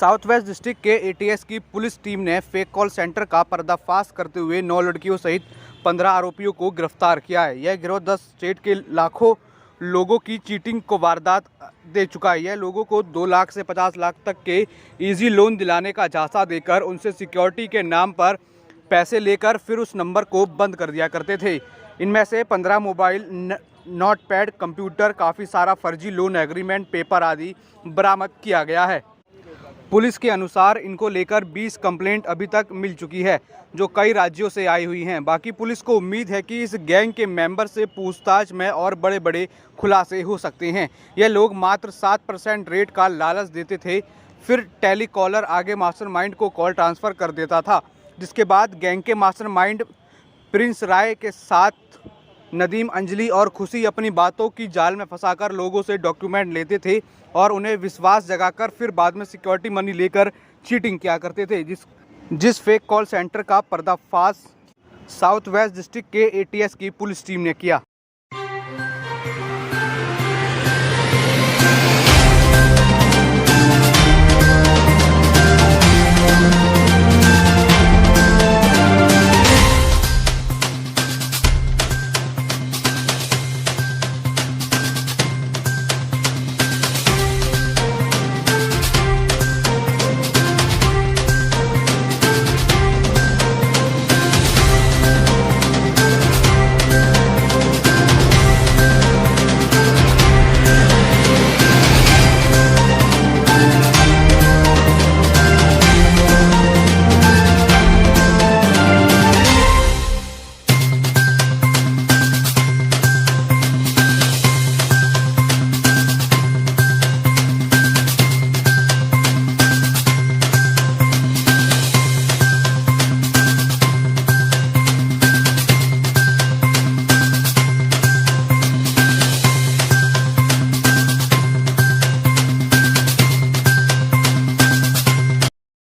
South west district के ATS की police team ने फेक कॉल सेंटर का पर्दाफाश करते हुए 9 लड़कियों सहित 15 आरोपियों को गिरफ्तार किया है। यह गिरोह 10 स्टेट के लाखों लोगों की चीटिंग को वारदात दे चुका है। यह लोगों को 2 लाख से 50 लाख तक के इजी लोन दिलाने का झांसा देकर उनसे सिक्योरिटी के नाम पर पैसे लेकर फिर उस नंबर को बंद कर दिया करते थे। इनमें से 15 मोबाइल, नोटपैड, कंप्यूटर, काफ़ी सारा फर्जी लोन एग्रीमेंट, पेपर आदि बरामद किया गया है। पुलिस के अनुसार इनको लेकर 20 कंप्लेंट अभी तक मिल चुकी है, जो कई राज्यों से आई हुई हैं। बाकी पुलिस को उम्मीद है कि इस गैंग के मेंबर से पूछताछ में और बड़े बड़े खुलासे हो सकते हैं। यह लोग मात्र 7% रेट का लालच देते थे, फिर टेलीकॉलर आगे मास्टरमाइंड को कॉल ट्रांसफ़र कर देता था, जिसके बाद गैंग के मास्टरमाइंड प्रिंस राय के साथ नदीम, अंजलि और खुशी अपनी बातों की जाल में फंसाकर लोगों से डॉक्यूमेंट लेते थे और उन्हें विश्वास जगाकर फिर बाद में सिक्योरिटी मनी लेकर चीटिंग किया करते थे। जिस फेक कॉल सेंटर का पर्दाफाश साउथ वेस्ट डिस्ट्रिक्ट के एटीएस की पुलिस टीम ने किया।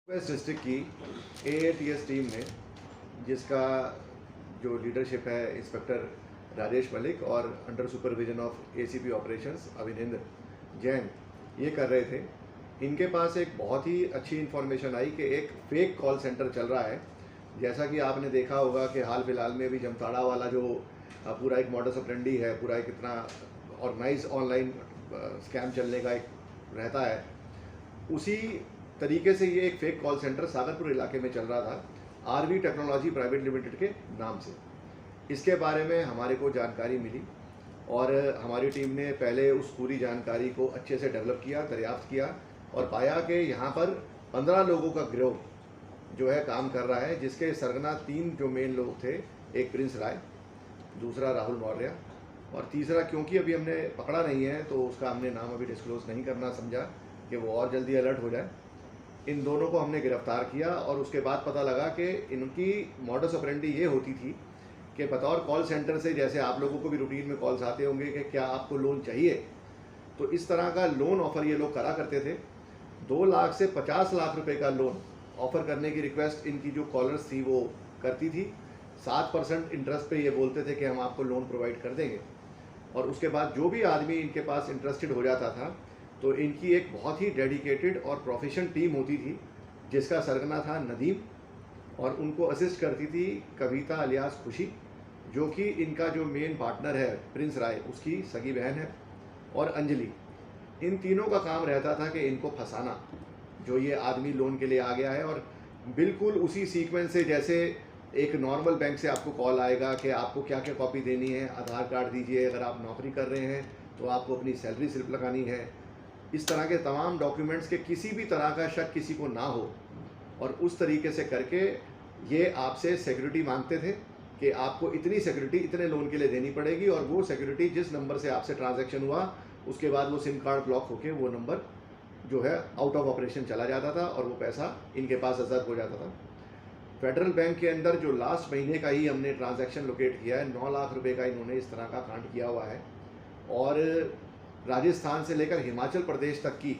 वेस्ट डिस्ट्रिक्ट की एटीएस टीम ने, जिसका जो लीडरशिप है इंस्पेक्टर राजेश मलिक और under supervision of ACP operations Abhinendra Jain, ये कर रहे थे। इनके पास एक बहुत ही अच्छी इन्फॉर्मेशन आई कि एक फेक कॉल सेंटर चल रहा है। जैसा कि आपने देखा होगा कि हाल फिलहाल में भी जमताड़ा वाला जो पूरा एक मॉडस ऑपरेंडी है, पूरा एक इतना ऑर्गेनाइज ऑनलाइन स्कैम चलने का एक रहता है, उसी तरीके से ये एक फेक कॉल सेंटर सागरपुर इलाके में चल रहा था, आरवी टेक्नोलॉजी प्राइवेट लिमिटेड के नाम से। इसके बारे में हमारे को जानकारी मिली और हमारी टीम ने पहले उस पूरी जानकारी को अच्छे से डेवलप किया, दरियाफ्त किया और पाया कि यहाँ पर 15 लोगों का गिरोह जो है काम कर रहा है, जिसके सरगना 3 जो मेन लोग थे, एक प्रिंस राय, दूसरा राहुल मौर्य और तीसरा, क्योंकि अभी हमने पकड़ा नहीं है तो उसका हमने नाम अभी डिस्क्लोज नहीं करना समझा कि वो और जल्दी अलर्ट हो जाए। इन दोनों को हमने गिरफ्तार किया और उसके बाद पता लगा कि इनकी मॉडस ऑपरेंडी ये होती थी कि बतौर कॉल सेंटर से, जैसे आप लोगों को भी रूटीन में कॉल्स आते होंगे कि क्या आपको लोन चाहिए, तो इस तरह का लोन ऑफर ये लोग करा करते थे। 2 लाख से 50 लाख रुपए का लोन ऑफर करने की रिक्वेस्ट इनकी जो कॉलर्स थी वो करती थी। 7% इंटरेस्ट पे ये बोलते थे कि हम आपको लोन प्रोवाइड कर देंगे और उसके बाद जो भी आदमी इनके पास इंटरेस्टेड हो जाता था तो इनकी एक बहुत ही डेडिकेटेड और प्रोफेशनल टीम होती थी, जिसका सरगना था नदीम और उनको असिस्ट करती थी कविता अलियास खुशी, जो कि इनका जो मेन पार्टनर है प्रिंस राय, उसकी सगी बहन है, और अंजलि। इन तीनों का काम रहता था कि इनको फंसाना, जो ये आदमी लोन के लिए आ गया है, और बिल्कुल उसी सीक्वेंस से जैसे एक नॉर्मल बैंक से आपको कॉल आएगा कि आपको क्या क्या कॉपी देनी है, आधार कार्ड दीजिए, अगर आप नौकरी कर रहे हैं तो आपको अपनी सैलरी स्लिप लगानी है, इस तरह के तमाम डॉक्यूमेंट्स के किसी भी तरह का शक किसी को ना हो, और उस तरीके से करके ये आपसे सिक्योरिटी मांगते थे कि आपको इतनी सिक्योरिटी इतने लोन के लिए देनी पड़ेगी, और वो सिक्योरिटी जिस नंबर से आपसे ट्रांजैक्शन हुआ उसके बाद वो सिम कार्ड ब्लॉक होके वो नंबर जो है आउट ऑफ ऑपरेशन चला जाता था और वो पैसा इनके पास रिजर्व हो जाता था। फेडरल बैंक के अंदर जो लास्ट महीने का ही हमने ट्रांजैक्शन लोकेट किया है, 9 लाख रुपए का इन्होंने इस तरह का कांड किया हुआ है, और राजस्थान से लेकर हिमाचल प्रदेश तक की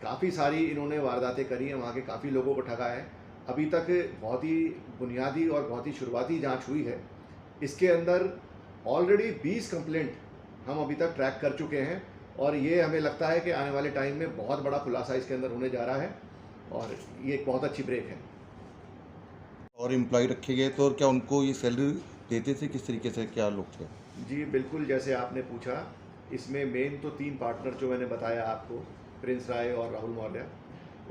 काफ़ी सारी इन्होंने वारदातें करी हैं, वहाँ के काफ़ी लोगों को ठगा है। अभी तक बहुत ही बुनियादी और बहुत ही शुरुआती जांच हुई है। इसके अंदर ऑलरेडी 20 कंप्लेंट हम अभी तक ट्रैक कर चुके हैं और ये हमें लगता है कि आने वाले टाइम में बहुत बड़ा खुलासा इसके अंदर होने जा रहा है। और ये एक बहुत अच्छी ब्रेक है। और एम्प्लॉय रखे गए तो क्या उनको ये सैलरी देते थे, किस तरीके से, क्या लोग थे? जी बिल्कुल, जैसे आपने पूछा, इसमें मेन तो 3 पार्टनर जो मैंने बताया आपको, प्रिंस राय और राहुल मौर्य।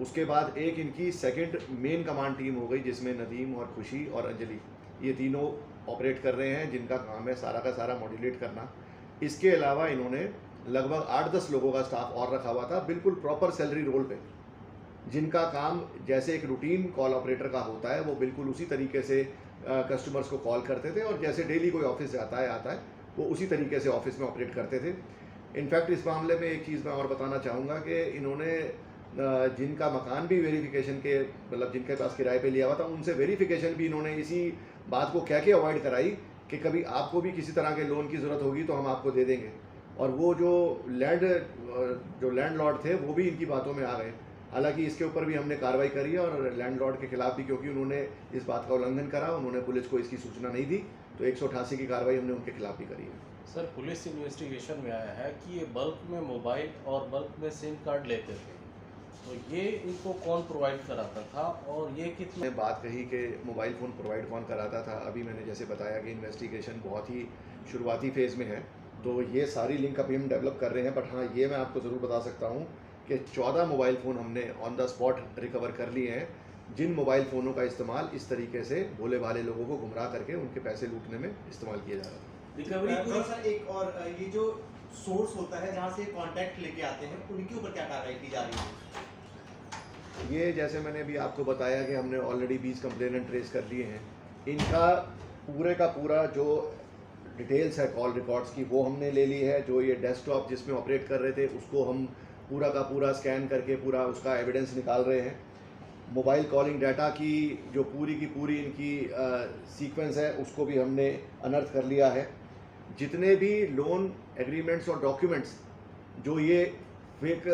उसके बाद एक इनकी सेकंड मेन कमांड टीम हो गई, जिसमें नदीम और खुशी और अंजलि, ये तीनों ऑपरेट कर रहे हैं, जिनका काम है सारा का सारा मॉड्यूलेट करना। इसके अलावा इन्होंने लगभग 8-10 लोगों का स्टाफ और रखा हुआ था, बिल्कुल प्रॉपर सैलरी रोल पे, जिनका काम जैसे एक रूटीन कॉल ऑपरेटर का होता है, वो बिल्कुल उसी तरीके से कस्टमर्स को कॉल करते थे, और जैसे डेली कोई ऑफिस जाता है आता है, वो उसी तरीके से ऑफिस में ऑपरेट करते थे। इनफैक्ट इस मामले में एक चीज़ मैं और बताना चाहूँगा कि इन्होंने जिनका मकान भी वेरिफिकेशन के, मतलब जिनके पास किराए पे लिया हुआ था, उनसे वेरिफिकेशन भी इन्होंने इसी बात को कह के अवॉइड कराई कि कभी आपको भी किसी तरह के लोन की ज़रूरत होगी तो हम आपको दे देंगे। और वो जो लैंडलॉर्ड थे, वो भी इनकी बातों में आ गए। हालांकि इसके ऊपर भी हमने कार्रवाई करी है, और लैंडलॉर्ड के खिलाफ भी, क्योंकि उन्होंने इस बात का उल्लंघन करा, उन्होंने पुलिस को इसकी सूचना नहीं दी, तो 188 की कार्रवाई हमने उनके खिलाफ भी करी है। सर, पुलिस इन्वेस्टिगेशन में आया है कि ये बल्क में मोबाइल और बल्क में सिम कार्ड लेते थे, तो ये इनको कौन प्रोवाइड कराता था और ये कितने? मैंने बात कही कि मोबाइल फ़ोन प्रोवाइड कौन कराता था, अभी मैंने जैसे बताया कि इन्वेस्टिगेशन बहुत ही शुरुआती फेज़ में है, तो ये सारी लिंक अभी हम डेवलप कर रहे हैं। बट हाँ, ये मैं आपको ज़रूर बता सकता हूँ कि 14 मोबाइल फ़ोन हमने ऑन द स्पॉट रिकवर कर लिए हैं, जिन मोबाइल फ़ोनों का इस्तेमाल इस तरीके से भोले भाले लोगों को गुमराह करके उनके पैसे लूटने में इस्तेमाल किया जा रहा था। रिकवरी थोड़ा सा एक और ये जो सोर्स होता है जहाँ से कॉन्टैक्ट लेके आते हैं, उनके ऊपर क्या कार्रवाई की जा रही है? ये जैसे मैंने अभी आपको बताया कि हमने ऑलरेडी 20 कंप्लेनेंट ट्रेस कर लिए हैं। इनका पूरे का पूरा जो डिटेल्स है कॉल रिकॉर्ड्स की, वो हमने ले ली है। जो ये डेस्कटॉप जिसमें ऑपरेट कर रहे थे, उसको हम पूरा का पूरा स्कैन करके पूरा उसका एविडेंस निकाल रहे हैं। मोबाइल कॉलिंग डाटा की जो पूरी की पूरी इनकी सीक्वेंस है, उसको भी हमने अनर्थ कर लिया है। जितने भी लोन एग्रीमेंट्स और डॉक्यूमेंट्स जो ये फेक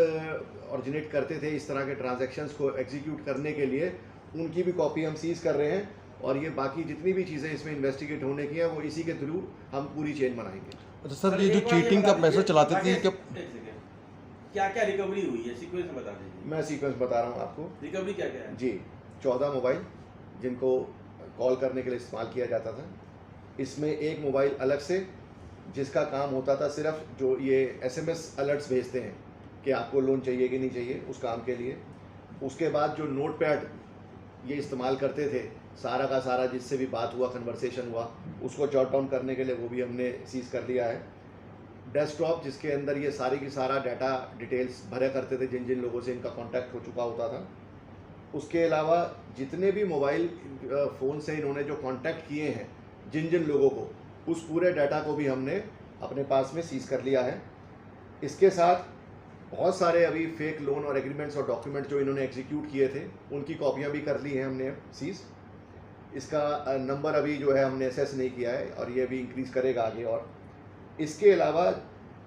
ऑरिजिनेट करते थे इस तरह के ट्रांजैक्शंस को एग्जीक्यूट करने के लिए, उनकी भी कॉपी हम सीज कर रहे हैं, और ये बाकी जितनी भी चीज़ें इसमें इन्वेस्टिगेट होने की हैं, वो इसी के थ्रू हम पूरी चेन बनाएंगे। अच्छा सर, ये जो चीटिंग का पैसा चलाते थे, क्या क्या रिकवरी हुई है, सीक्वेंस बता दीजिए। मैं सीक्वेंस बता रहा हूँ आपको। रिकवरी क्या क्या है? जी, 14 मोबाइल जिनको कॉल करने के लिए इस्तेमाल किया जाता था। इसमें एक मोबाइल अलग से, जिसका काम होता था सिर्फ जो ये SMS अलर्ट्स भेजते हैं कि आपको लोन चाहिए कि नहीं चाहिए, उस काम के लिए। उसके बाद जो नोट पैड ये इस्तेमाल करते थे, सारा का सारा जिससे भी बात हुआ, कन्वर्सेशन हुआ, उसको जॉट डाउन करने के लिए वो भी हमने सीज कर लिया है। डेस्कटॉप जिसके अंदर ये सारी की सारा डाटा डिटेल्स भरा करते थे, जिन जिन लोगों से इनका कांटेक्ट हो चुका होता था। उसके अलावा जितने भी मोबाइल फ़ोन से इन्होंने जो कांटेक्ट किए हैं जिन जिन लोगों को, उस पूरे डाटा को भी हमने अपने पास में सीज कर लिया है। इसके साथ बहुत सारे अभी फेक लोन और एग्रीमेंट्स और डॉक्यूमेंट जो इन्होंने एग्जीक्यूट किए थे, उनकी कॉपियाँ भी कर ली हैं हमने सीज। इसका नंबर अभी जो है हमने असेस नहीं किया है, और ये भी इंक्रीज़ करेगा आगे। और इसके अलावा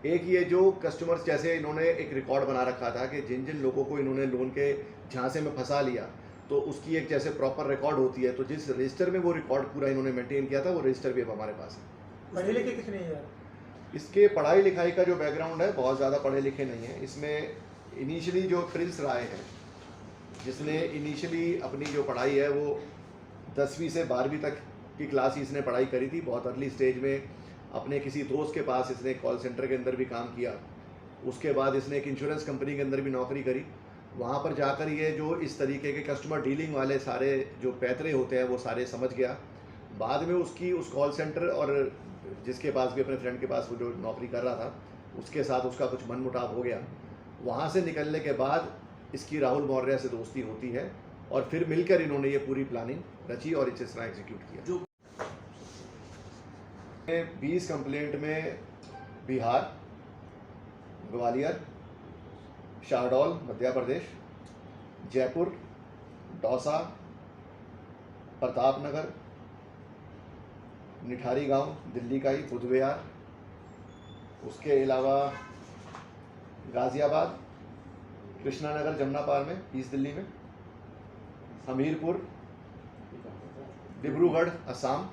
एक ये जो कस्टमर्स, जैसे इन्होंने एक रिकॉर्ड बना रखा था कि जिन जिन लोगों को इन्होंने लोन के झांसे में फंसा लिया, तो उसकी एक जैसे प्रॉपर रिकॉर्ड होती है, तो जिस रजिस्टर में वो रिकॉर्ड पूरा इन्होंने मेंटेन किया था, वो रजिस्टर भी अब हमारे पास है। पढ़े लिखे कितने हैं यार? इसके पढ़ाई लिखाई का जो बैकग्राउंड है, बहुत ज़्यादा पढ़े लिखे नहीं है। इसमें इनिशियली जो प्रिंस राय है, जिसने इनिशियली अपनी जो पढ़ाई है वो 10वीं से 12वीं तक की क्लास ही इसने पढ़ाई करी थी। बहुत अर्ली स्टेज में अपने किसी दोस्त के पास इसने कॉल सेंटर के अंदर भी काम किया। उसके बाद इसने एक इंश्योरेंस कंपनी के अंदर भी नौकरी करी। वहाँ पर जाकर ये जो इस तरीके के कस्टमर डीलिंग वाले सारे जो पैतरे होते हैं, वो सारे समझ गया। बाद में उसकी उस कॉल सेंटर और जिसके पास भी, अपने फ्रेंड के पास वो जो नौकरी कर रहा था, उसके साथ उसका कुछ मनमुटाव हो गया। वहाँ से निकलने के बाद इसकी राहुल मौर्य से दोस्ती होती है, और फिर मिलकर इन्होंने ये पूरी प्लानिंग रची और इस तरह एग्जीक्यूट किया। 20 कंप्लेंट में बिहार, ग्वालियर, शाहडोल मध्य प्रदेश, जयपुर, दौसा, प्रतापनगर, निठारी गांव दिल्ली का ही, बुधविहार, उसके अलावा गाज़ियाबाद, कृष्णानगर जमुनापार में, ईस्ट दिल्ली में, हमीरपुर, डिब्रूगढ़ असम,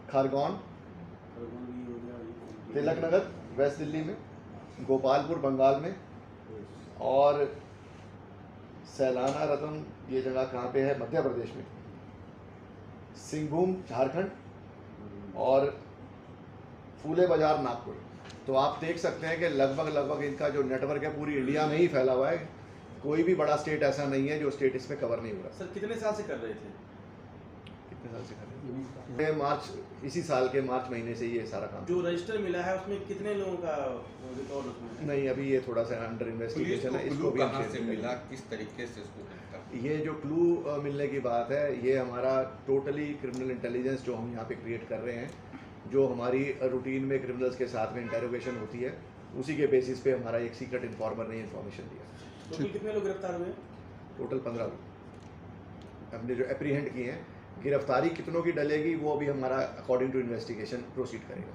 खरगोन, तिलक नगर वेस्ट दिल्ली में, गोपालपुर बंगाल में, और सैलाना रतन ये जगह कहाँ पे है? मध्य प्रदेश में। सिंहभूम झारखंड और फूले बाजार नागपुर। तो आप देख सकते हैं कि लगभग इनका जो नेटवर्क है पूरी इंडिया में ही फैला हुआ है। कोई भी बड़ा स्टेट ऐसा नहीं है जो स्टेट इसमें कवर नहीं हो रहा। सर कितने साल से कर रहे थे? कितने साल से कर रहे हैं? मार्च, इसी साल के मार्च महीने से ये सारा काम। जो रजिस्टर मिला है उसमें कितने लोगों का रिकॉर्ड उसमें? नहीं, अभी ये थोड़ा सा अंडर इन्वेस्टिगेशन है। इसको भी हम कहाँ शेयर से करेंगे। मिला, किस तरीके से इसको मिलता? ये जो क्लू मिलने की बात है, ये हमारा टोटली क्रिमिनल इंटेलिजेंस जो हम यहाँ पे क्रिएट कर रहे हैं, जो हमारी रूटीन में क्रिमिनल्स के साथ में इंटेरोगेशन होती है, उसी के बेसिस पे हमारा एक सीक्रेट इन्फॉर्मर ने इन्फॉर्मेशन दिया। टोटल कितने लोग गिरफ्तार हुए? टोटल 15 लोग हमने जो एप्रीहेंड किए हैं। गिरफ्तारी कितनों की डलेगी वो अभी हमारा अकॉर्डिंग टू इन्वेस्टिगेशन प्रोसीड करेगा।